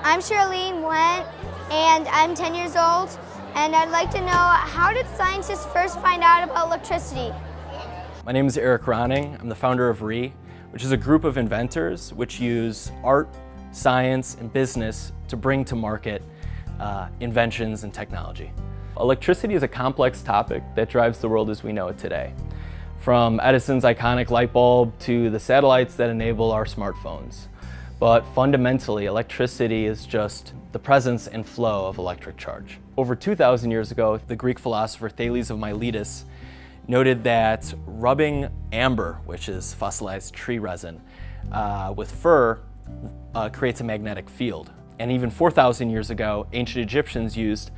I'm Charlene Went, and I'm 10 years old, and I'd like to know, how did scientists first find out about electricity? My name is Eric Ronning. I'm the founder of RE, which is a group of inventors which use art, science, and business to bring to market inventions and technology. Electricity is a complex topic that drives the world as we know it today. From Edison's iconic light bulb to the satellites that enable our smartphones. But fundamentally, electricity is just the presence and flow of electric charge. Over 2,000 years ago, the Greek philosopher Thales of Miletus noted that rubbing amber, which is fossilized tree resin, with fur creates a magnetic field. And even 4,000 years ago, ancient Egyptians used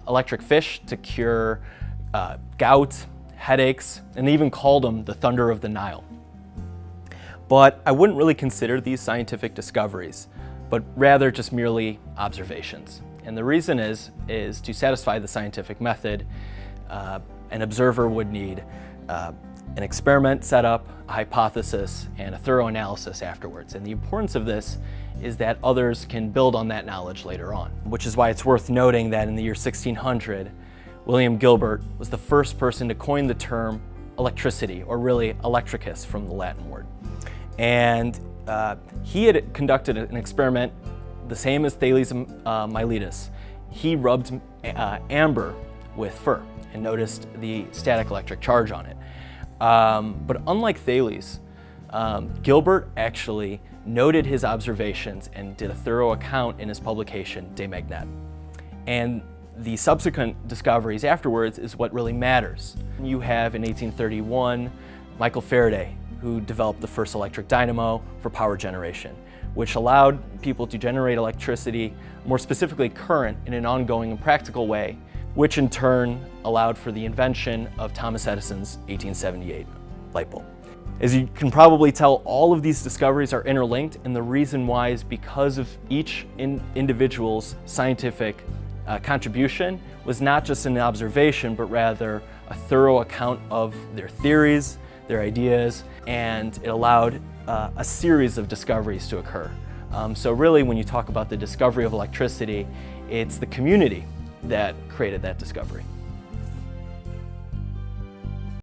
electric fish to cure gout, headaches, and they even called them the thunder of the Nile. But I wouldn't really consider these scientific discoveries, but rather just merely observations. And the reason is to satisfy the scientific method, an observer would need an experiment set up, a hypothesis, and a thorough analysis afterwards. And the importance of this is that others can build on that knowledge later on, which is why it's worth noting that in the year 1600, William Gilbert was the first person to coin the term electricity, or really electricus from the Latin word. And he had conducted an experiment the same as Thales of Miletus. He rubbed amber with fur and noticed the static electric charge on it. But unlike Thales, Gilbert actually noted his observations and did a thorough account in his publication, De Magnete. And the subsequent discoveries afterwards is what really matters. You have in 1831, Michael Faraday, who developed the first electric dynamo for power generation, which allowed people to generate electricity, more specifically current, in an ongoing and practical way, which in turn allowed for the invention of Thomas Edison's 1878 light bulb. As you can probably tell, all of these discoveries are interlinked, and the reason why is because of each individual's scientific contribution was not just an observation, but rather a thorough account of their theories, their ideas, and it allowed a series of discoveries to occur. So really, when you talk about the discovery of electricity, it's the community that created that discovery.